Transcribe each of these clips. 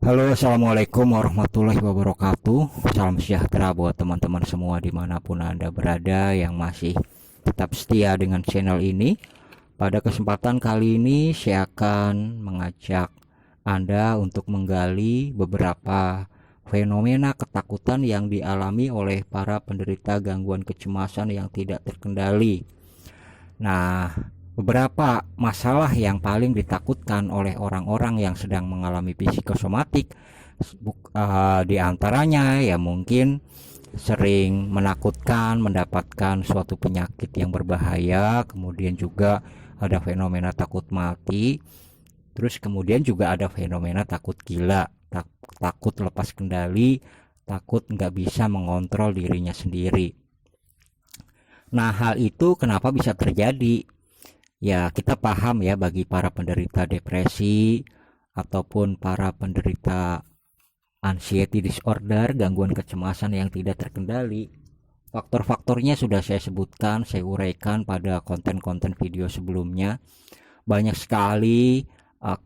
Halo, assalamualaikum warahmatullahi wabarakatuh. Salam sejahtera buat teman-teman semua dimanapun Anda berada yang masih tetap setia dengan channel ini. Pada kesempatan kali ini saya akan mengajak Anda untuk menggali beberapa fenomena ketakutan yang dialami oleh para penderita gangguan kecemasan yang tidak terkendali. Nah, beberapa masalah yang paling ditakutkan oleh orang-orang yang sedang mengalami psikosomatik di antaranya ya mungkin sering menakutkan mendapatkan suatu penyakit yang berbahaya, kemudian juga ada fenomena takut mati, terus kemudian juga ada fenomena takut gila, takut lepas kendali, takut nggak bisa mengontrol dirinya sendiri. Nah, hal itu kenapa bisa terjadi? Ya, kita paham ya, bagi para penderita depresi ataupun para penderita anxiety disorder, gangguan kecemasan yang tidak terkendali, faktor-faktornya sudah saya sebutkan, saya uraikan pada konten-konten video sebelumnya. Banyak sekali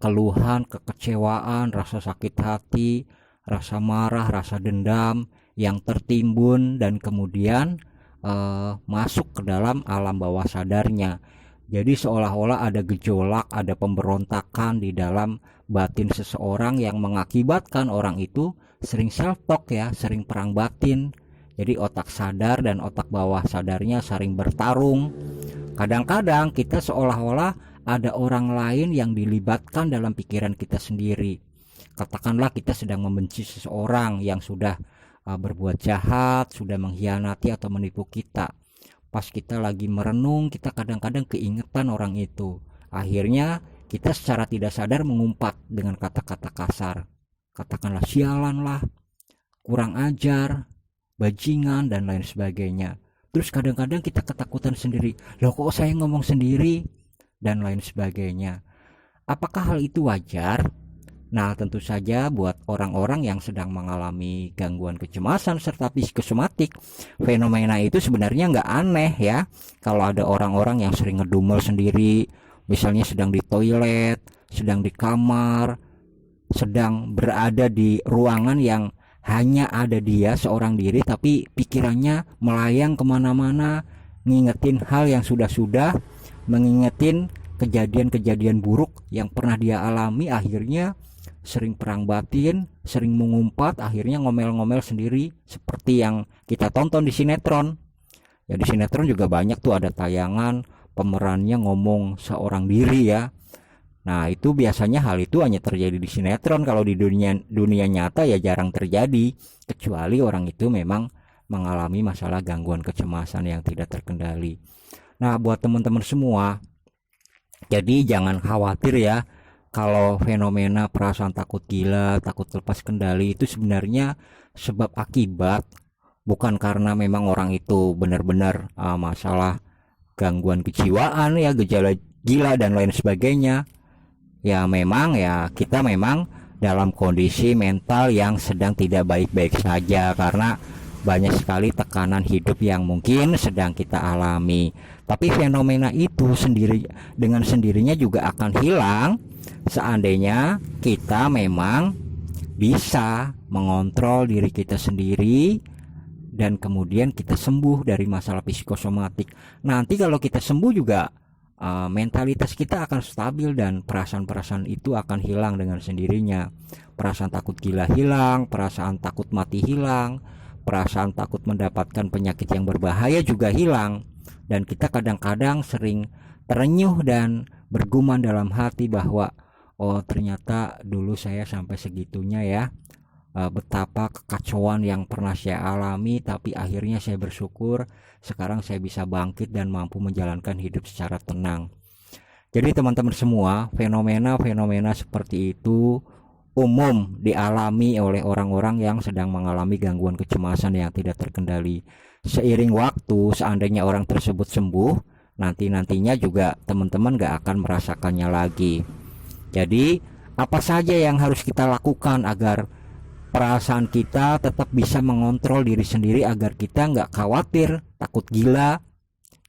keluhan, kekecewaan, rasa sakit hati, rasa marah, rasa dendam yang tertimbun dan kemudian masuk ke dalam alam bawah sadarnya. Jadi seolah-olah ada gejolak, ada pemberontakan di dalam batin seseorang yang mengakibatkan orang itu sering self talk ya, sering perang batin. Jadi otak sadar dan otak bawah sadarnya saling bertarung. Kadang-kadang kita seolah-olah ada orang lain yang dilibatkan dalam pikiran kita sendiri. Katakanlah kita sedang membenci seseorang yang sudah berbuat jahat, sudah mengkhianati atau menipu kita. Pas kita lagi merenung, kita kadang-kadang keingetan orang itu. Akhirnya kita secara tidak sadar mengumpat dengan kata-kata kasar. Katakanlah sialan lah, kurang ajar, bajingan, dan lain sebagainya. Terus kadang-kadang kita ketakutan sendiri. Loh, kok saya ngomong sendiri? Dan lain sebagainya. Apakah hal itu wajar? Nah, tentu saja buat orang-orang yang sedang mengalami gangguan kecemasan serta psikosomatik, fenomena itu sebenarnya nggak aneh ya. Kalau ada orang-orang yang sering ngedumel sendiri, misalnya sedang di toilet, sedang di kamar, sedang berada di ruangan yang hanya ada dia seorang diri, tapi pikirannya melayang kemana-mana, ngingetin hal yang sudah-sudah, mengingetin kejadian-kejadian buruk yang pernah dia alami, akhirnya sering perang batin, sering mengumpat, akhirnya ngomel-ngomel sendiri seperti yang kita tonton di sinetron. Ya, di sinetron juga banyak tuh ada tayangan pemerannya ngomong seorang diri ya. Nah, itu biasanya hal itu hanya terjadi di sinetron. Kalau di dunia dunia nyata ya jarang terjadi, kecuali orang itu memang mengalami masalah gangguan kecemasan yang tidak terkendali. Nah, buat teman-teman semua, jadi jangan khawatir ya kalau fenomena perasaan takut gila, takut lepas kendali itu sebenarnya sebab akibat, bukan karena memang orang itu benar-benar masalah gangguan kejiwaan ya, gejala gila dan lain sebagainya. Ya memang ya kita memang dalam kondisi mental yang sedang tidak baik-baik saja karena banyak sekali tekanan hidup yang mungkin sedang kita alami. Tapi fenomena itu sendiri dengan sendirinya juga akan hilang seandainya kita memang bisa mengontrol diri kita sendiri dan kemudian kita sembuh dari masalah psikosomatik. Nanti kalau kita sembuh juga mentalitas kita akan stabil dan perasaan-perasaan itu akan hilang dengan sendirinya. Perasaan takut gila hilang, perasaan takut mati hilang, perasaan takut mendapatkan penyakit yang berbahaya juga hilang. Dan kita kadang-kadang sering terenyuh dan bergumam dalam hati bahwa oh ternyata dulu saya sampai segitunya ya, betapa kekacauan yang pernah saya alami, tapi akhirnya saya bersyukur sekarang saya bisa bangkit dan mampu menjalankan hidup secara tenang. Jadi teman-teman semua, fenomena-fenomena seperti itu umum dialami oleh orang-orang yang sedang mengalami gangguan kecemasan yang tidak terkendali. Seiring waktu, seandainya orang tersebut sembuh, nanti-nantinya juga teman-teman gak akan merasakannya lagi. Jadi apa saja yang harus kita lakukan agar perasaan kita tetap bisa mengontrol diri sendiri, agar kita nggak khawatir, takut gila,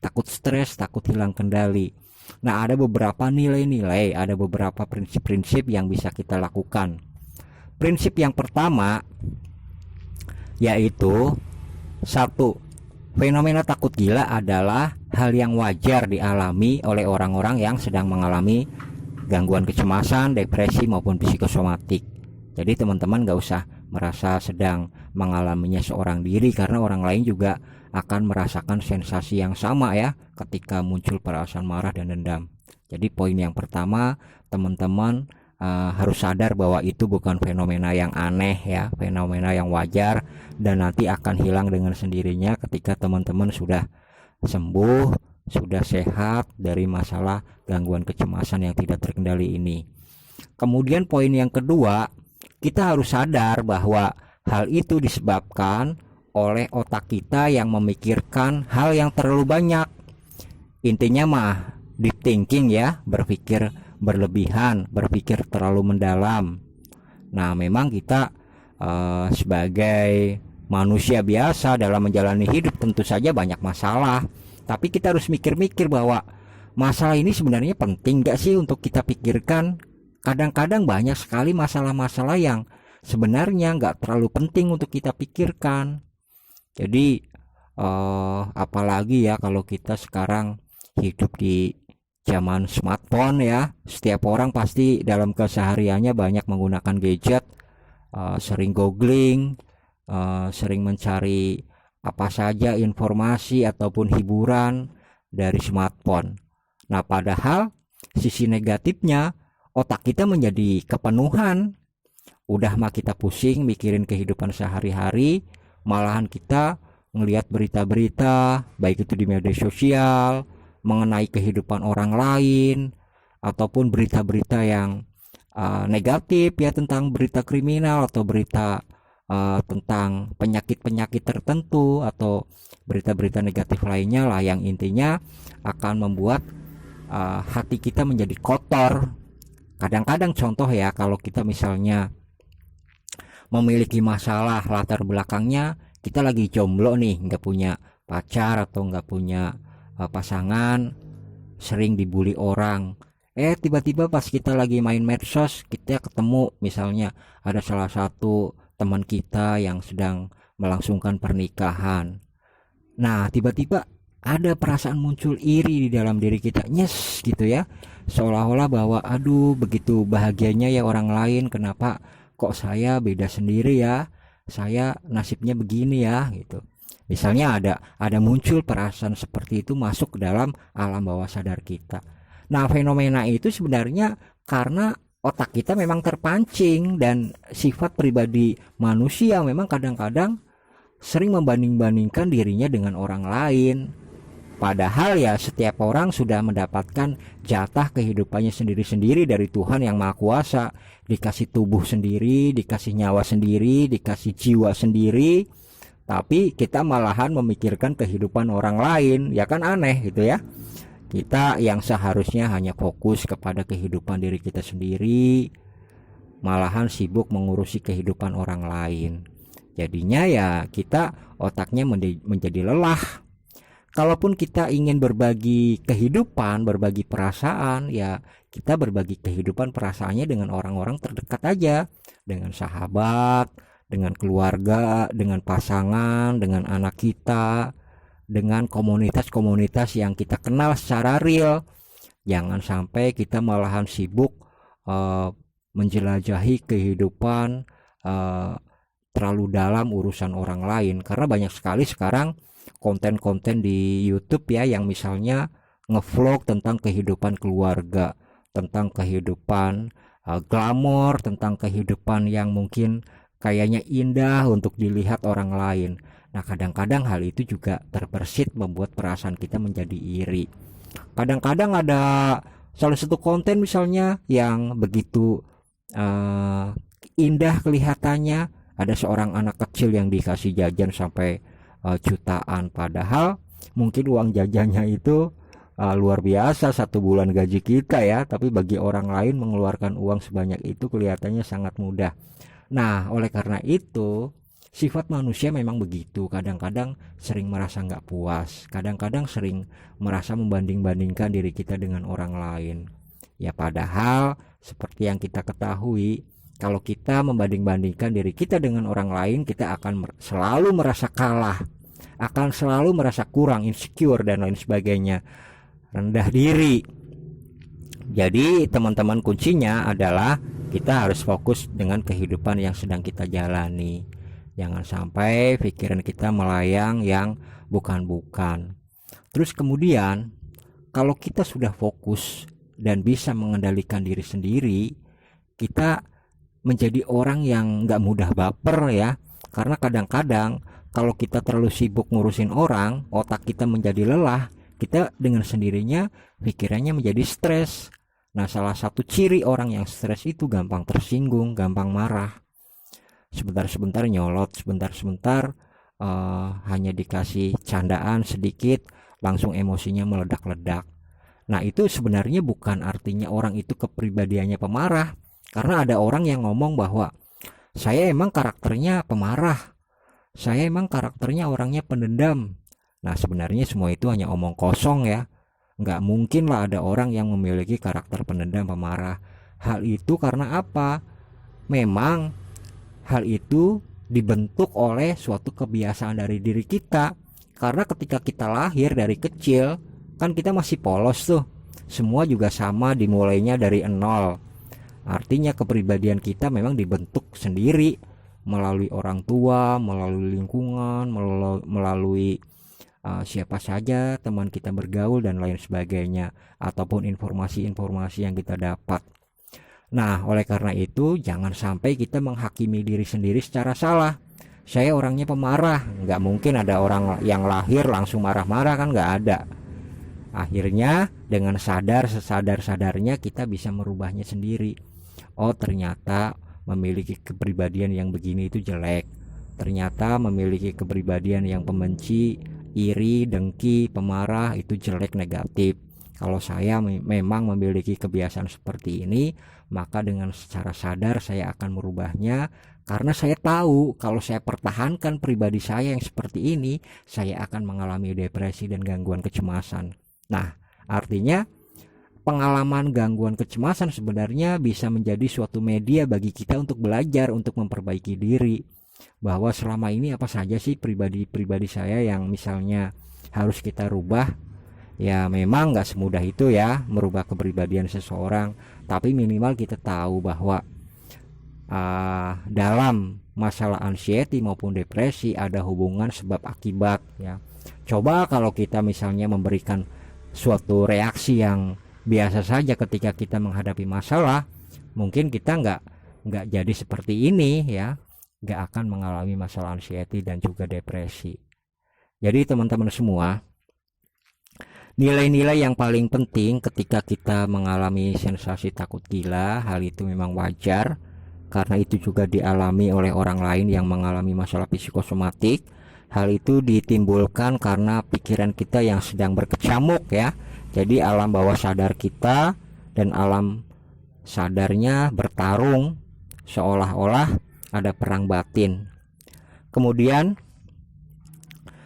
takut stres, takut hilang kendali. Nah, ada beberapa nilai-nilai, ada beberapa prinsip-prinsip yang bisa kita lakukan. Prinsip yang pertama yaitu satu, fenomena takut gila adalah hal yang wajar dialami oleh orang-orang yang sedang mengalami gangguan kecemasan, depresi maupun psikosomatik. Jadi teman-teman gak usah merasa sedang mengalaminya seorang diri, karena orang lain juga akan merasakan sensasi yang sama ya ketika muncul perasaan marah dan dendam. Jadi poin yang pertama, teman-teman harus sadar bahwa itu bukan fenomena yang aneh ya, fenomena yang wajar, dan nanti akan hilang dengan sendirinya ketika teman-teman sudah sembuh, sudah sehat dari masalah gangguan kecemasan yang tidak terkendali ini. Kemudian poin yang kedua, kita harus sadar bahwa hal itu disebabkan oleh otak kita yang memikirkan hal yang terlalu banyak. Intinya mah deep thinking ya, berpikir berlebihan, berpikir terlalu mendalam. Nah, memang kita sebagai manusia biasa dalam menjalani hidup tentu saja banyak masalah, tapi kita harus mikir-mikir bahwa masalah ini sebenarnya penting gak sih untuk kita pikirkan. Kadang-kadang banyak sekali masalah-masalah yang sebenarnya gak terlalu penting untuk kita pikirkan. Jadi apalagi ya kalau kita sekarang hidup di zaman smartphone ya, setiap orang pasti dalam kesehariannya banyak menggunakan gadget, sering googling, sering mencari apa saja informasi ataupun hiburan dari smartphone. Nah, padahal sisi negatifnya otak kita menjadi kepenuhan. Udah mah kita pusing mikirin kehidupan sehari-hari, malahan kita ngelihat berita-berita baik itu di media sosial mengenai kehidupan orang lain, ataupun berita-berita yang negatif ya, tentang berita kriminal atau berita tentang penyakit-penyakit tertentu atau berita-berita negatif lainnya lah, yang intinya akan membuat hati kita menjadi kotor. Kadang-kadang contoh ya, kalau kita misalnya memiliki masalah latar belakangnya, kita lagi jomblo nih, nggak punya pacar atau nggak punya pasangan, sering dibully orang. Tiba-tiba pas kita lagi main medsos, kita ketemu misalnya ada salah satu teman kita yang sedang melangsungkan pernikahan. Nah, tiba-tiba ada perasaan muncul iri di dalam diri kita, nyes gitu ya, seolah-olah bahwa aduh begitu bahagianya ya orang lain, kenapa kok saya beda sendiri ya, saya nasibnya begini ya gitu. Misalnya ada muncul perasaan seperti itu masuk ke dalam alam bawah sadar kita. Nah, fenomena itu sebenarnya karena otak kita memang terpancing, dan sifat pribadi manusia memang kadang-kadang sering membanding-bandingkan dirinya dengan orang lain. Padahal ya setiap orang sudah mendapatkan jatah kehidupannya sendiri-sendiri dari Tuhan yang Maha Kuasa. Dikasih tubuh sendiri, dikasih nyawa sendiri, dikasih jiwa sendiri. Tapi kita malahan memikirkan kehidupan orang lain, ya kan aneh gitu ya. Kita yang seharusnya hanya fokus kepada kehidupan diri kita sendiri, malahan sibuk mengurusi kehidupan orang lain. Jadinya ya kita otaknya menjadi lelah. Kalaupun kita ingin berbagi kehidupan, berbagi perasaan, ya kita berbagi kehidupan perasaannya dengan orang-orang terdekat aja, dengan sahabat, dengan keluarga, dengan pasangan, dengan anak kita, dengan komunitas-komunitas yang kita kenal secara real. Jangan sampai kita malahan sibuk menjelajahi kehidupan terlalu dalam urusan orang lain, karena banyak sekali sekarang konten-konten di YouTube ya, yang misalnya ngevlog tentang kehidupan keluarga, tentang kehidupan glamor, tentang kehidupan yang mungkin kayaknya indah untuk dilihat orang lain. Nah, kadang-kadang hal itu juga terbersit membuat perasaan kita menjadi iri. Kadang-kadang ada salah satu konten misalnya yang begitu indah kelihatannya, ada seorang anak kecil yang dikasih jajan sampai jutaan, padahal mungkin uang jajannya itu luar biasa, 1 bulan gaji kita ya, tapi bagi orang lain mengeluarkan uang sebanyak itu kelihatannya sangat mudah. Nah, oleh karena itu sifat manusia memang begitu, kadang-kadang sering merasa nggak puas, kadang-kadang sering merasa membanding-bandingkan diri kita dengan orang lain. Ya padahal seperti yang kita ketahui, Kalau kita membanding-bandingkan diri kita dengan orang lain, kita akan selalu merasa kalah, akan selalu merasa kurang, insecure dan lain sebagainya, rendah diri. Jadi teman-teman, kuncinya adalah kita harus fokus dengan kehidupan yang sedang kita jalani. Jangan sampai pikiran kita melayang yang bukan-bukan. Terus kemudian, kalau kita sudah fokus dan bisa mengendalikan diri sendiri, kita menjadi orang yang gak mudah baper ya. Karena kadang-kadang kalau kita terlalu sibuk ngurusin orang, otak kita menjadi lelah, kita dengan sendirinya pikirannya menjadi stres. Nah, salah satu ciri orang yang stres itu gampang tersinggung, gampang marah. Sebentar-sebentar nyolot, sebentar-sebentar hanya dikasih candaan sedikit, langsung emosinya meledak-ledak. Nah, itu sebenarnya bukan artinya orang itu kepribadiannya pemarah. Karena ada orang yang ngomong bahwa saya emang karakternya pemarah, saya emang karakternya orangnya pendendam. Nah, sebenarnya semua itu hanya omong kosong ya. Nggak mungkin lah ada orang yang memiliki karakter pendendam, pemarah. Hal itu karena apa? Memang hal itu dibentuk oleh suatu kebiasaan dari diri kita. Karena ketika kita lahir dari kecil, kan kita masih polos tuh. Semua juga sama, dimulainya dari nol. Artinya kepribadian kita memang dibentuk sendiri melalui orang tua, melalui lingkungan, melalui siapa saja teman kita bergaul dan lain sebagainya, ataupun informasi-informasi yang kita dapat. Nah, oleh karena itu jangan sampai kita menghakimi diri sendiri secara salah. Saya orangnya pemarah, nggak mungkin ada orang yang lahir langsung marah-marah, kan nggak ada. Akhirnya dengan sesadar-sadarnya kita bisa merubahnya sendiri. Oh, ternyata memiliki kepribadian yang begini itu jelek. Ternyata memiliki kepribadian yang pembenci, iri, dengki, pemarah itu jelek, negatif. Kalau saya memang memiliki kebiasaan seperti ini, maka dengan secara sadar saya akan merubahnya. Karena saya tahu kalau saya pertahankan pribadi saya yang seperti ini, saya akan mengalami depresi dan gangguan kecemasan. Nah, artinya pengalaman gangguan kecemasan sebenarnya bisa menjadi suatu media bagi kita untuk belajar, untuk memperbaiki diri. Bahwa selama ini apa saja sih pribadi saya yang misalnya harus kita rubah. Ya memang gak semudah itu ya merubah kepribadian seseorang. Tapi minimal kita tahu bahwa dalam masalah anxiety maupun depresi ada hubungan sebab akibat ya. Coba kalau kita misalnya memberikan suatu reaksi yang biasa saja ketika kita menghadapi masalah, mungkin kita nggak jadi seperti ini ya, nggak akan mengalami masalah anxiety dan juga depresi. Jadi teman-teman semua, nilai-nilai yang paling penting ketika kita mengalami sensasi takut gila, hal itu memang wajar karena itu juga dialami oleh orang lain yang mengalami masalah psikosomatik. Hal itu ditimbulkan karena pikiran kita yang sedang berkecamuk ya. Jadi alam bawah sadar kita dan alam sadarnya bertarung, seolah-olah ada perang batin. Kemudian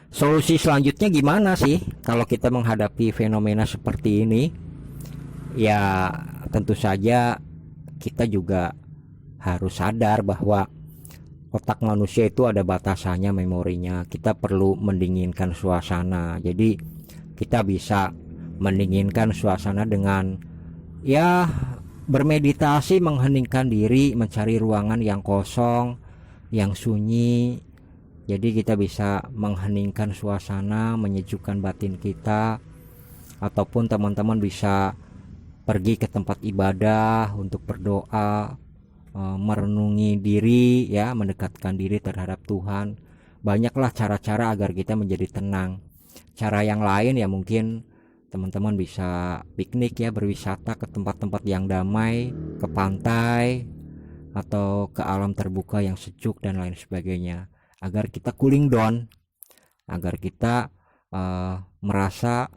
solusi selanjutnya gimana sih kalau kita menghadapi fenomena seperti ini? Ya tentu saja kita juga harus sadar bahwa otak manusia itu ada batasannya, memorinya. Kita perlu mendinginkan suasana. Jadi kita bisa mendinginkan suasana dengan ya bermeditasi, mengheningkan diri, mencari ruangan yang kosong, yang sunyi. Jadi kita bisa mengheningkan suasana, menyejukkan batin kita. Ataupun teman-teman bisa pergi ke tempat ibadah untuk berdoa, merenungi diri ya, mendekatkan diri terhadap Tuhan. Banyaklah cara-cara agar kita menjadi tenang. Cara yang lain ya mungkin teman-teman bisa piknik ya, berwisata ke tempat-tempat yang damai, ke pantai atau ke alam terbuka yang sejuk dan lain sebagainya, agar kita cooling down, agar kita merasa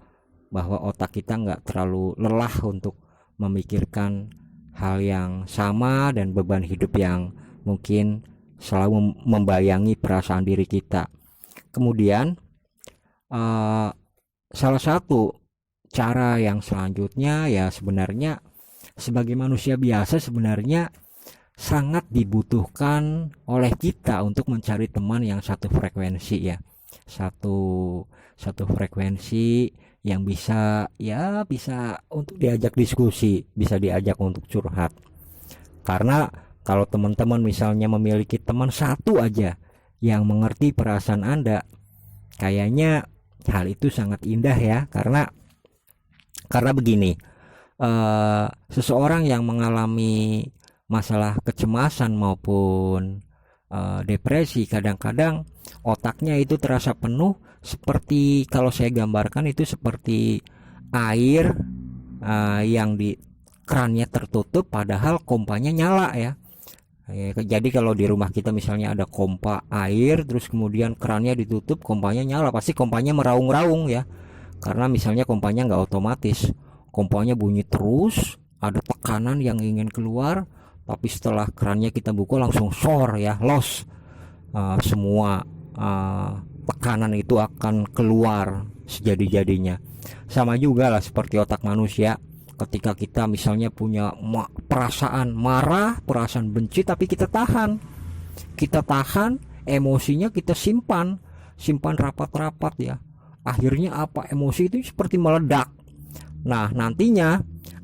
bahwa otak kita nggak terlalu lelah untuk memikirkan hal yang sama dan beban hidup yang mungkin selalu membayangi perasaan diri kita. Kemudian salah satu cara yang selanjutnya ya sebenarnya sebagai manusia biasa sebenarnya sangat dibutuhkan oleh kita untuk mencari teman yang satu frekuensi ya. Satu frekuensi yang bisa bisa untuk diajak diskusi, bisa diajak untuk curhat. Karena kalau teman-teman misalnya memiliki teman satu aja yang mengerti perasaan Anda, kayaknya hal itu sangat indah ya. Karena begini, seseorang yang mengalami masalah kecemasan maupun depresi, kadang-kadang otaknya itu terasa penuh, seperti kalau saya gambarkan itu seperti air yang di kerannya tertutup padahal pompanya nyala ya. Jadi kalau di rumah kita misalnya ada pompa air, terus kemudian kerannya ditutup, pompanya nyala, pasti pompanya meraung-raung ya. Karena misalnya pompanya nggak otomatis, pompanya bunyi terus, ada tekanan yang ingin keluar, tapi setelah kerannya kita buka langsung short ya, loss. Semua tekanan itu akan keluar sejadi-jadinya. Sama juga lah seperti otak manusia. Ketika kita misalnya punya perasaan marah, perasaan benci, tapi kita tahan, emosinya kita simpan rapat-rapat ya. Akhirnya apa? Emosi itu seperti meledak. Nah, nantinya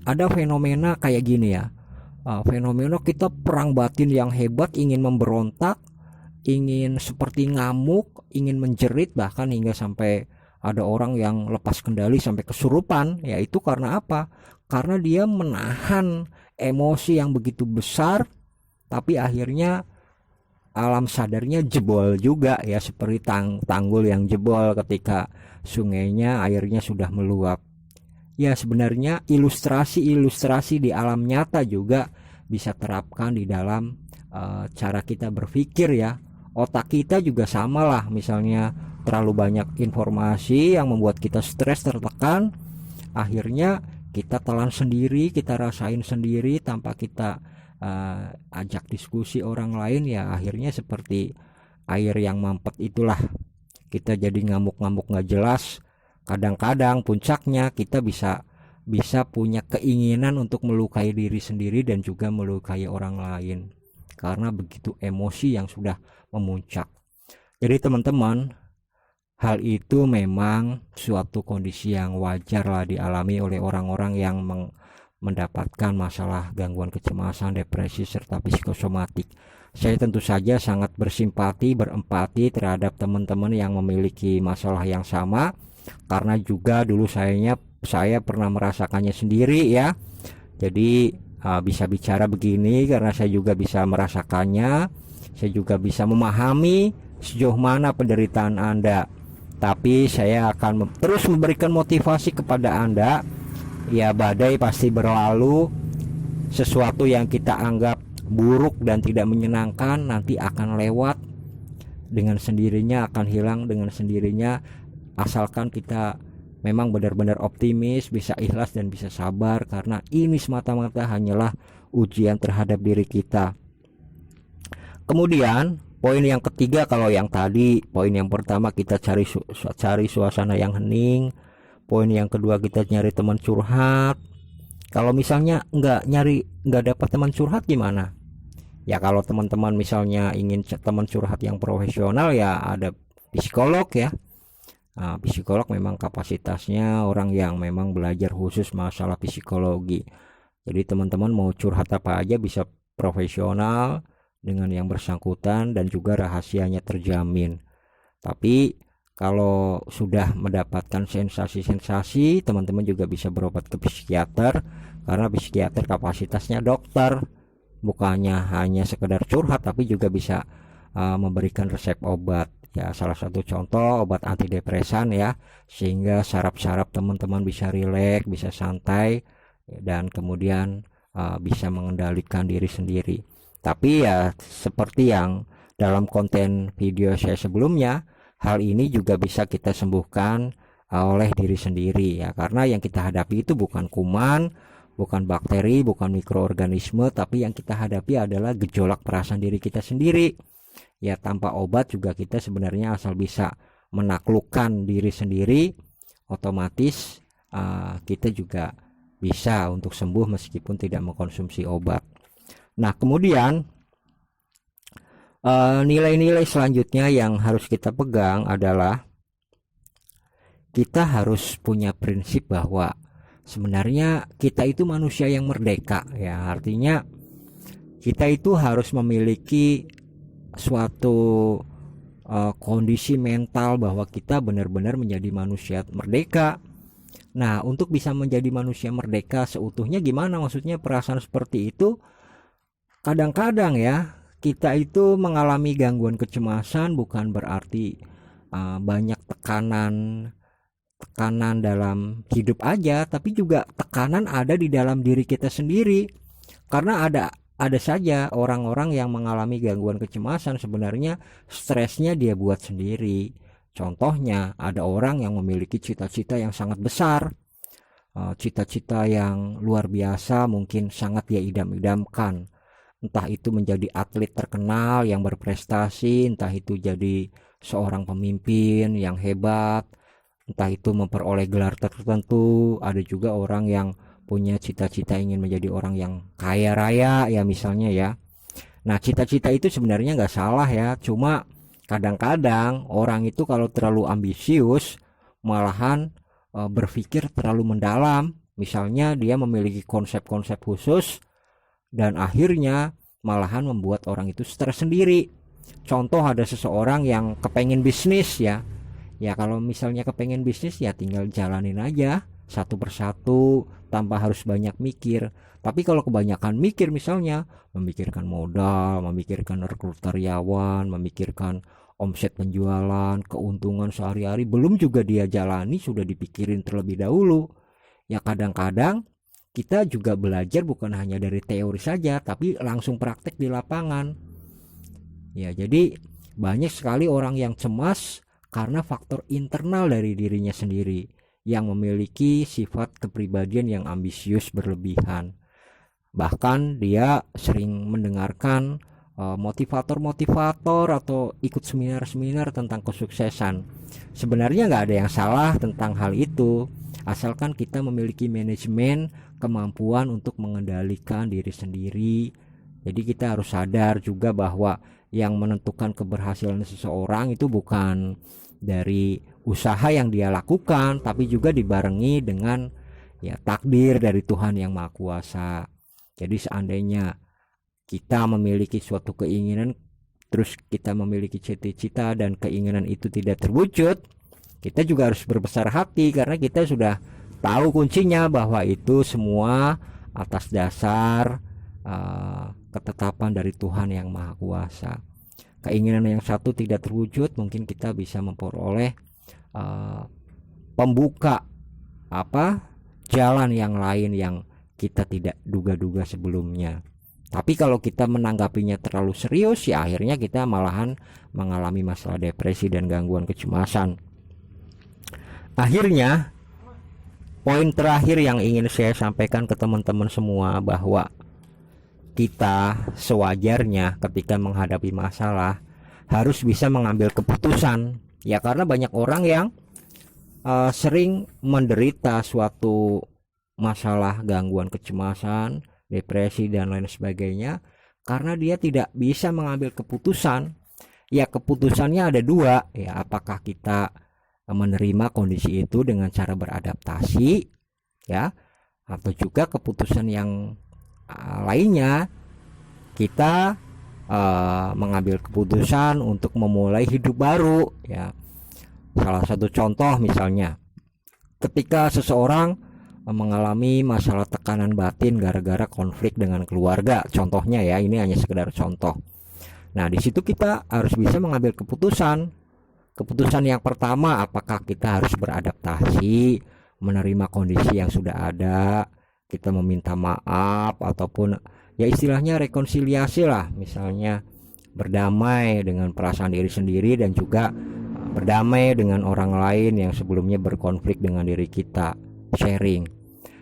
ada fenomena kayak gini ya. Fenomena kita perang batin yang hebat, ingin memberontak, ingin seperti ngamuk, ingin menjerit, bahkan hingga sampai ada orang yang lepas kendali sampai kesurupan. Yaitu karena apa? Karena dia menahan emosi yang begitu besar, tapi akhirnya alam sadarnya jebol juga ya, seperti tanggul yang jebol ketika sungainya airnya sudah meluap. Ya, sebenarnya ilustrasi di alam nyata juga bisa terapkan di dalam cara kita berpikir ya. Otak kita juga sama lah, misalnya terlalu banyak informasi yang membuat kita stres, tertekan, akhirnya kita telan sendiri, kita rasain sendiri tanpa kita ajak diskusi orang lain ya. Akhirnya seperti air yang mampet itulah, kita jadi ngamuk-ngamuk gak jelas. Kadang-kadang puncaknya kita bisa punya keinginan untuk melukai diri sendiri dan juga melukai orang lain karena begitu emosi yang sudah memuncak. Jadi teman-teman, hal itu memang suatu kondisi yang wajar lah dialami oleh orang-orang yang mendapatkan masalah gangguan kecemasan, depresi, serta psikosomatik. Saya tentu saja sangat bersimpati, berempati terhadap teman-teman yang memiliki masalah yang sama, karena juga dulu saya pernah merasakannya sendiri ya. Jadi bisa bicara begini karena saya juga bisa merasakannya, saya juga bisa memahami sejauh mana penderitaan Anda. Tapi saya akan terus memberikan motivasi kepada Anda. Ya, badai pasti berlalu. Sesuatu yang kita anggap buruk dan tidak menyenangkan nanti akan lewat dengan sendirinya, akan hilang dengan sendirinya, asalkan kita memang benar-benar optimis, bisa ikhlas dan bisa sabar, karena ini semata-mata hanyalah ujian terhadap diri kita. Kemudian poin yang ketiga, kalau yang tadi poin yang pertama kita cari suasana yang hening, poin yang kedua kita nyari teman curhat. Kalau misalnya nggak dapat teman curhat gimana? Ya kalau teman-teman misalnya ingin teman curhat yang profesional, ya ada psikolog ya. Nah, psikolog memang kapasitasnya orang yang memang belajar khusus masalah psikologi. Jadi teman-teman mau curhat apa aja bisa profesional dengan yang bersangkutan dan juga rahasianya terjamin. Tapi kalau sudah mendapatkan sensasi-sensasi, teman-teman juga bisa berobat ke psikiater, karena psikiater kapasitasnya dokter, bukannya hanya sekedar curhat tapi juga bisa memberikan resep obat. Ya, salah satu contoh obat antidepresan ya, sehingga saraf-saraf teman-teman bisa rileks, bisa santai, dan kemudian bisa mengendalikan diri sendiri. Tapi ya seperti yang dalam konten video saya sebelumnya, hal ini juga bisa kita sembuhkan oleh diri sendiri ya, karena yang kita hadapi itu bukan kuman, bukan bakteri, bukan mikroorganisme, tapi yang kita hadapi adalah gejolak perasaan diri kita sendiri. Ya, tanpa obat juga kita sebenarnya asal bisa menaklukkan diri sendiri, otomatis kita juga bisa untuk sembuh meskipun tidak mengkonsumsi obat. Nah, kemudian Nilai-nilai selanjutnya yang harus kita pegang adalah kita harus punya prinsip bahwa sebenarnya kita itu manusia yang merdeka, ya. Artinya kita itu harus memiliki suatu kondisi mental bahwa kita benar-benar menjadi manusia merdeka. Nah, untuk bisa menjadi manusia merdeka seutuhnya gimana? Maksudnya perasaan seperti itu kadang-kadang ya kita itu mengalami gangguan kecemasan, bukan berarti banyak tekanan dalam hidup aja, tapi juga tekanan ada di dalam diri kita sendiri. Karena ada saja orang-orang yang mengalami gangguan kecemasan sebenarnya stresnya dia buat sendiri. Contohnya ada orang yang memiliki cita-cita yang sangat besar, cita-cita yang luar biasa, mungkin sangat dia idam-idamkan. Entah itu menjadi atlet terkenal yang berprestasi, entah itu jadi seorang pemimpin yang hebat, entah itu memperoleh gelar tertentu. Ada juga orang yang punya cita-cita ingin menjadi orang yang kaya raya, ya misalnya ya. Nah, cita-cita itu sebenarnya nggak salah ya, cuma kadang-kadang orang itu kalau terlalu ambisius malahan berpikir terlalu mendalam. Misalnya dia memiliki konsep-konsep khusus dan akhirnya malahan membuat orang itu stres sendiri. Contoh, ada seseorang yang kepengen bisnis ya. Ya kalau misalnya kepengen bisnis ya tinggal jalanin aja satu persatu tanpa harus banyak mikir. Tapi kalau kebanyakan mikir, misalnya memikirkan modal, memikirkan rekrut karyawan, memikirkan omset penjualan, keuntungan sehari-hari, belum juga dia jalani sudah dipikirin terlebih dahulu. Ya kadang-kadang kita juga belajar bukan hanya dari teori saja, tapi langsung praktek di lapangan. Ya, jadi banyak sekali orang yang cemas karena faktor internal dari dirinya sendiri, yang memiliki sifat kepribadian yang ambisius berlebihan. Bahkan dia sering mendengarkan motivator-motivator atau ikut seminar-seminar tentang kesuksesan. Sebenarnya nggak ada yang salah tentang hal itu, asalkan kita memiliki manajemen kemampuan untuk mengendalikan diri sendiri. Jadi kita harus sadar juga bahwa yang menentukan keberhasilan seseorang itu bukan dari usaha yang dia lakukan, tapi juga dibarengi dengan ya takdir dari Tuhan yang Maha Kuasa. Jadi seandainya kita memiliki suatu keinginan, terus kita memiliki cita-cita dan keinginan itu tidak terwujud, kita juga harus berbesar hati karena kita sudah tahu kuncinya bahwa itu semua atas dasar ketetapan dari Tuhan yang Maha Kuasa. Keinginan yang satu tidak terwujud, mungkin kita bisa memperoleh pembuka jalan yang lain yang kita tidak duga-duga sebelumnya. Tapi kalau kita menanggapinya terlalu serius, ya akhirnya kita malahan mengalami masalah depresi dan gangguan kecemasan. Akhirnya, poin terakhir yang ingin saya sampaikan ke teman-teman semua, bahwa kita sewajarnya ketika menghadapi masalah harus bisa mengambil keputusan. Ya karena banyak orang yang sering menderita suatu masalah gangguan kecemasan, depresi dan lain sebagainya karena dia tidak bisa mengambil keputusan. Ya keputusannya ada dua, ya apakah kita menerima kondisi itu dengan cara beradaptasi ya, atau juga keputusan yang lainnya kita mengambil keputusan untuk memulai hidup baru ya. Salah satu contoh misalnya ketika seseorang mengalami masalah tekanan batin gara-gara konflik dengan keluarga, contohnya ya, ini hanya sekedar contoh. Nah di situ kita harus bisa mengambil keputusan. Keputusan yang pertama, apakah kita harus beradaptasi, menerima kondisi yang sudah ada, kita meminta maaf ataupun ya istilahnya rekonsiliasi lah, misalnya berdamai dengan perasaan diri sendiri dan juga berdamai dengan orang lain yang sebelumnya berkonflik dengan diri kita, sharing.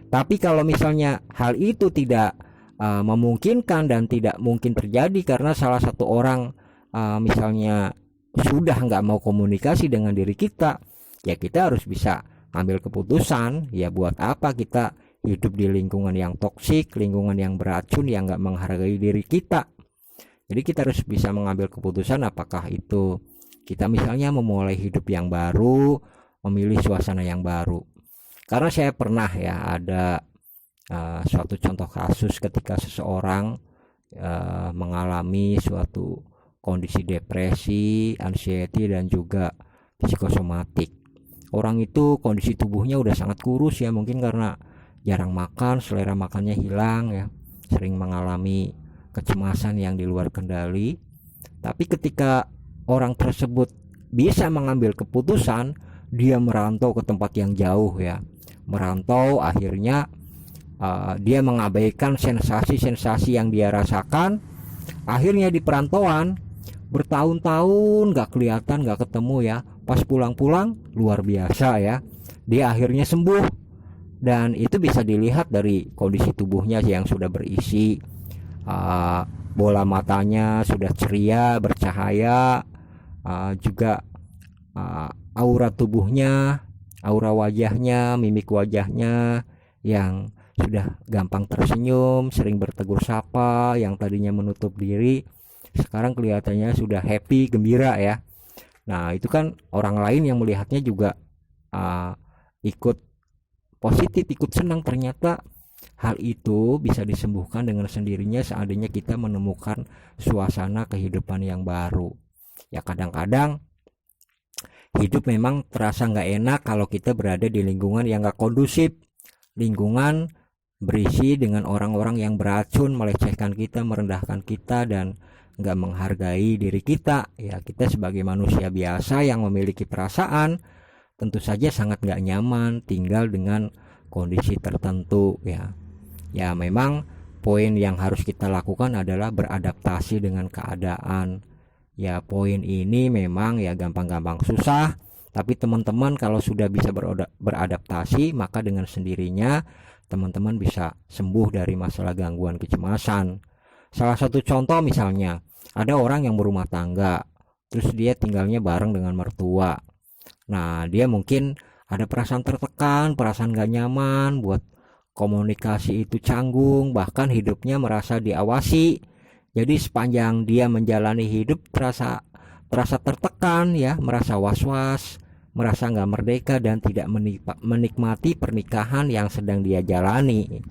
Tapi kalau misalnya hal itu tidak memungkinkan dan tidak mungkin terjadi karena salah satu orang misalnya sudah nggak mau komunikasi dengan diri kita, ya kita harus bisa ambil keputusan. Ya buat apa kita hidup di lingkungan yang toksik, lingkungan yang beracun, yang nggak menghargai diri kita. Jadi kita harus bisa mengambil keputusan apakah itu kita misalnya memulai hidup yang baru, memilih suasana yang baru. Karena saya pernah ya ada suatu contoh kasus ketika seseorang mengalami suatu kondisi depresi, anxiety dan juga psikosomatik. Orang itu kondisi tubuhnya udah sangat kurus ya, mungkin karena jarang makan, selera makannya hilang ya, sering mengalami kecemasan yang di luar kendali. Tapi ketika orang tersebut bisa mengambil keputusan, dia merantau ke tempat yang jauh ya, merantau, akhirnya dia mengabaikan sensasi-sensasi yang dia rasakan. Akhirnya di perantauan bertahun-tahun gak kelihatan, gak ketemu ya, pas pulang-pulang luar biasa ya, dia akhirnya sembuh. Dan itu bisa dilihat dari kondisi tubuhnya yang sudah berisi, bola matanya sudah ceria, bercahaya, juga aura tubuhnya, aura wajahnya, mimik wajahnya yang sudah gampang tersenyum, sering bertegur sapa, yang tadinya menutup diri sekarang kelihatannya sudah happy, gembira ya. Nah itu kan orang lain yang melihatnya juga ikut positif, ikut senang. Ternyata hal itu bisa disembuhkan dengan sendirinya seandainya kita menemukan suasana kehidupan yang baru. Ya kadang-kadang hidup memang terasa nggak enak kalau kita berada di lingkungan yang nggak kondusif, lingkungan berisi dengan orang-orang yang beracun, melecehkan kita, merendahkan kita, dan nggak menghargai diri kita. Ya kita sebagai manusia biasa yang memiliki perasaan tentu saja sangat nggak nyaman tinggal dengan kondisi tertentu ya. Ya memang poin yang harus kita lakukan adalah beradaptasi dengan keadaan. Ya poin ini memang ya gampang-gampang susah, tapi teman-teman kalau sudah bisa beradaptasi, maka dengan sendirinya teman-teman bisa sembuh dari masalah gangguan kecemasan. Salah satu contoh misalnya, ada orang yang berumah tangga, terus dia tinggalnya bareng dengan mertua. Nah dia mungkin ada perasaan tertekan, perasaan gak nyaman, buat komunikasi itu canggung, bahkan hidupnya merasa diawasi. Jadi sepanjang dia menjalani hidup terasa tertekan ya, merasa was-was, merasa nggak merdeka, dan tidak menikmati pernikahan yang sedang dia jalani.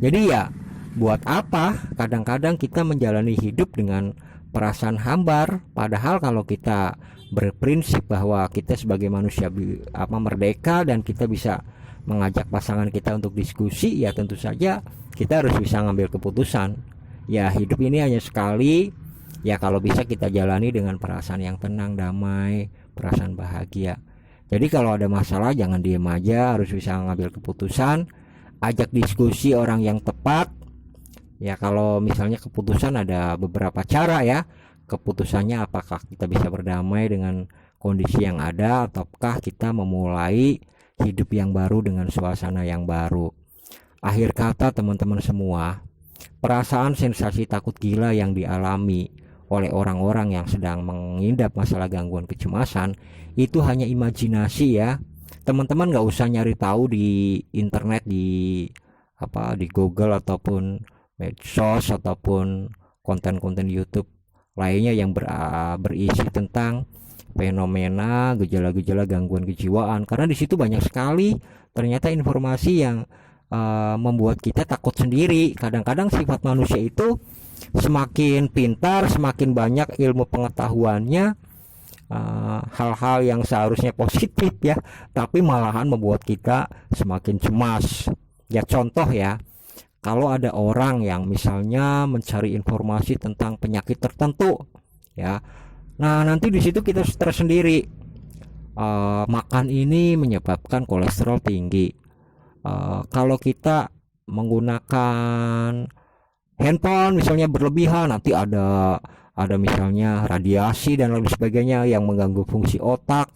Jadi ya buat apa kadang-kadang kita menjalani hidup dengan perasaan hambar, padahal kalau kita berprinsip bahwa kita sebagai manusia merdeka dan kita bisa mengajak pasangan kita untuk diskusi, ya tentu saja kita harus bisa ngambil keputusan. Ya hidup ini hanya sekali, ya kalau bisa kita jalani dengan perasaan yang tenang, damai, perasaan bahagia. Jadi kalau ada masalah jangan diem aja, harus bisa ngambil keputusan, ajak diskusi orang yang tepat. Ya kalau misalnya keputusan ada beberapa cara ya. Keputusannya apakah kita bisa berdamai dengan kondisi yang ada, ataukah kita memulai hidup yang baru dengan suasana yang baru. Akhir kata teman-teman semua, perasaan sensasi takut gila yang dialami oleh orang-orang yang sedang mengidap masalah gangguan kecemasan itu hanya imajinasi ya. Teman-teman gak usah nyari tahu di internet, di Google ataupun medsos ataupun konten-konten YouTube lainnya yang berisi tentang fenomena gejala-gejala gangguan kejiwaan, karena di situ banyak sekali ternyata informasi yang membuat kita takut sendiri. Kadang-kadang sifat manusia itu semakin pintar, semakin banyak ilmu pengetahuannya, hal-hal yang seharusnya positif ya, tapi malahan membuat kita semakin cemas. Ya contoh ya, kalau ada orang yang misalnya mencari informasi tentang penyakit tertentu ya, nah nanti di situ kita tersendiri, makan ini menyebabkan kolesterol tinggi, kalau kita menggunakan handphone misalnya berlebihan nanti ada misalnya radiasi dan lain sebagainya yang mengganggu fungsi otak,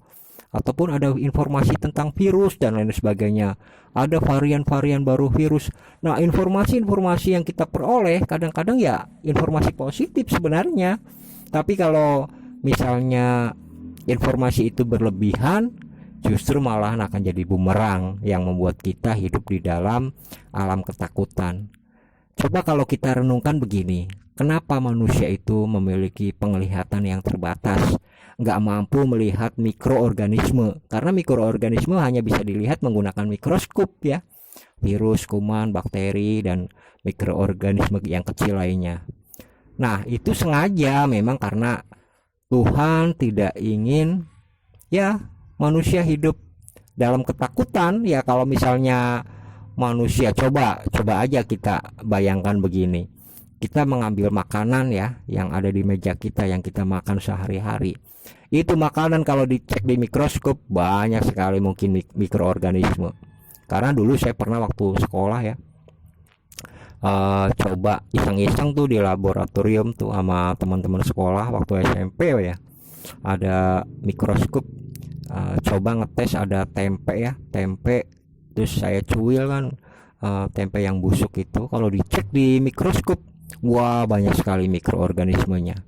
ataupun ada informasi tentang virus dan lain sebagainya, ada varian-varian baru virus. Nah informasi-informasi yang kita peroleh kadang-kadang ya informasi positif sebenarnya, tapi kalau misalnya informasi itu berlebihan justru malahan akan jadi bumerang yang membuat kita hidup di dalam alam ketakutan. Coba kalau kita renungkan begini, kenapa manusia itu memiliki penglihatan yang terbatas, nggak mampu melihat mikroorganisme? Karena mikroorganisme hanya bisa dilihat menggunakan mikroskop ya, virus, kuman, bakteri, dan mikroorganisme yang kecil lainnya. Nah, itu sengaja memang karena Tuhan tidak ingin ya manusia hidup dalam ketakutan. Ya kalau misalnya manusia, coba aja kita bayangkan begini, kita mengambil makanan ya yang ada di meja kita yang kita makan sehari-hari, itu makanan kalau dicek di mikroskop banyak sekali mungkin mikroorganisme. Karena dulu saya pernah waktu sekolah ya, coba iseng-iseng tuh di laboratorium tuh sama teman-teman sekolah waktu SMP ya, ada mikroskop, coba ngetes ada tempe ya, tempe terus saya cuil kan, tempe yang busuk itu kalau dicek di mikroskop, wah banyak sekali mikroorganismenya,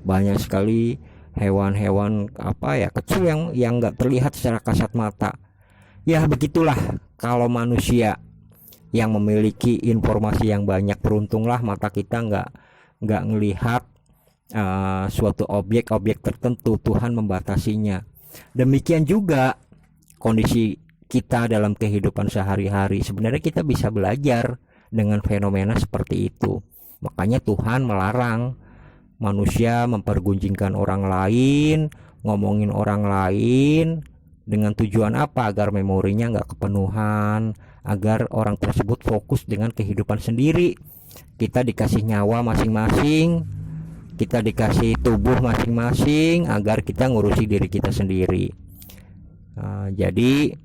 banyak sekali hewan-hewan apa ya kecil yang nggak terlihat secara kasat mata. Ya begitulah kalau manusia yang memiliki informasi yang banyak, beruntunglah mata kita nggak ngelihat suatu objek-objek tertentu, Tuhan membatasinya. Demikian juga kondisi kita dalam kehidupan sehari-hari, sebenarnya kita bisa belajar dengan fenomena seperti itu. Makanya Tuhan melarang manusia mempergunjingkan orang lain, ngomongin orang lain, dengan tujuan apa? Agar memorinya nggak kepenuhan, agar orang tersebut fokus dengan kehidupan sendiri. Kita dikasih nyawa masing-masing, kita dikasih tubuh masing-masing, agar kita ngurusi diri kita sendiri. Jadi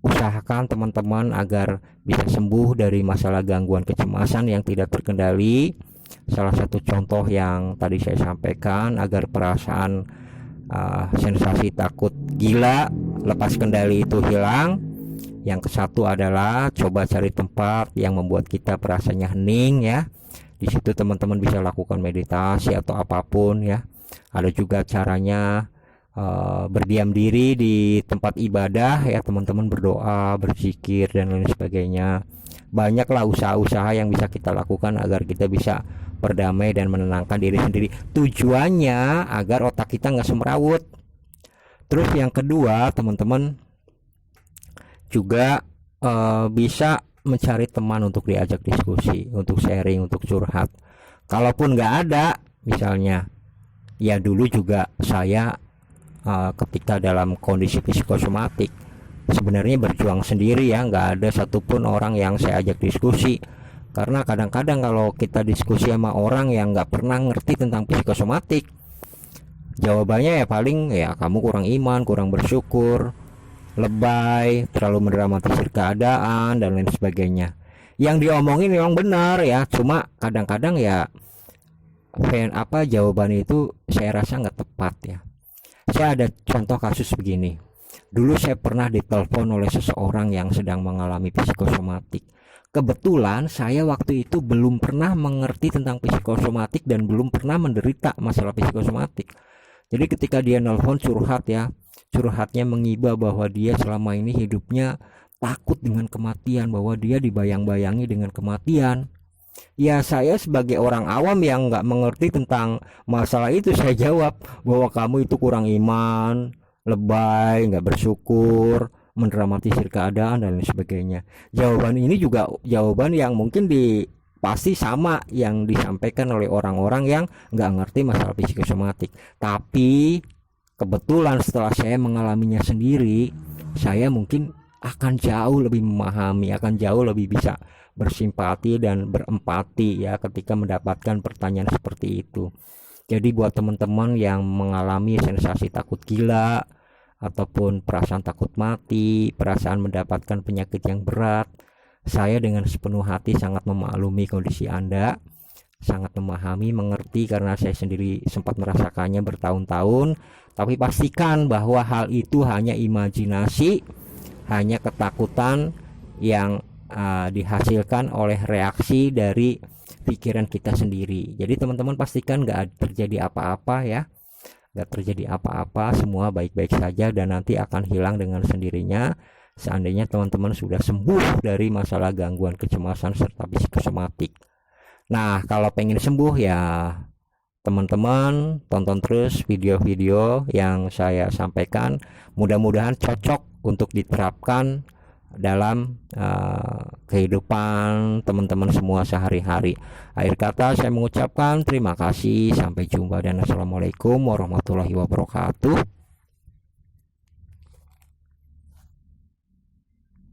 usahakan teman-teman agar bisa sembuh dari masalah gangguan kecemasan yang tidak terkendali. Salah satu contoh yang tadi saya sampaikan, agar perasaan sensasi takut gila lepas kendali itu hilang. Yang kesatu adalah coba cari tempat yang membuat kita perasaannya hening ya. Di situ teman-teman bisa lakukan meditasi atau apapun ya. Ada juga caranya berdiam diri di tempat ibadah ya, teman-teman berdoa, berzikir dan lain sebagainya. Banyaklah usaha-usaha yang bisa kita lakukan agar kita bisa berdamai dan menenangkan diri sendiri. Tujuannya agar otak kita nggak semrawut. Terus yang kedua, teman-teman juga bisa mencari teman untuk diajak diskusi, untuk sharing, untuk curhat. Kalaupun nggak ada, misalnya, ya dulu juga saya ketika dalam kondisi psikosomatik sebenarnya berjuang sendiri ya, nggak ada satupun orang yang saya ajak diskusi. Karena kadang-kadang kalau kita diskusi sama orang yang nggak pernah ngerti tentang psikosomatik, jawabannya ya paling ya kamu kurang iman, kurang bersyukur, lebay, terlalu mendramatisir keadaan dan lain sebagainya. Yang diomongin memang benar ya, cuma kadang-kadang ya jawaban itu saya rasa nggak tepat ya. Saya ada contoh kasus begini. Dulu saya pernah ditelepon oleh seseorang yang sedang mengalami psikosomatik. Kebetulan saya waktu itu belum pernah mengerti tentang psikosomatik dan belum pernah menderita masalah psikosomatik. Jadi ketika dia nelpon curhat ya, curhatnya mengiba bahwa dia selama ini hidupnya takut dengan kematian, bahwa dia dibayang-bayangi dengan kematian. Ya saya sebagai orang awam yang nggak mengerti tentang masalah itu, saya jawab bahwa kamu itu kurang iman, lebay, nggak bersyukur, mendramatisir keadaan dan lain sebagainya. Jawaban ini juga jawaban yang mungkin pasti sama yang disampaikan oleh orang-orang yang nggak ngerti masalah psikosomatik. Tapi kebetulan setelah saya mengalaminya sendiri, saya mungkin akan jauh lebih memahami, akan jauh lebih bisa bersimpati dan berempati ya ketika mendapatkan pertanyaan seperti itu. Jadi buat teman-teman yang mengalami sensasi takut gila ataupun perasaan takut mati, perasaan mendapatkan penyakit yang berat, saya dengan sepenuh hati sangat memaklumi kondisi Anda, sangat memahami, mengerti karena saya sendiri sempat merasakannya bertahun-tahun. Tapi pastikan bahwa hal itu hanya imajinasi, hanya ketakutan yang dihasilkan oleh reaksi dari pikiran kita sendiri. Jadi teman-teman pastikan nggak terjadi apa-apa ya, nggak terjadi apa-apa, semua baik-baik saja dan nanti akan hilang dengan sendirinya. seandainya teman-teman sudah sembuh dari masalah gangguan kecemasan serta psikosomatik. Nah, kalau pengen sembuh ya teman-teman tonton terus video-video yang saya sampaikan, mudah-mudahan cocok untuk diterapkan dalam kehidupan teman-teman semua sehari-hari. Akhir kata saya mengucapkan terima kasih, sampai jumpa dan assalamualaikum warahmatullahi wabarakatuh.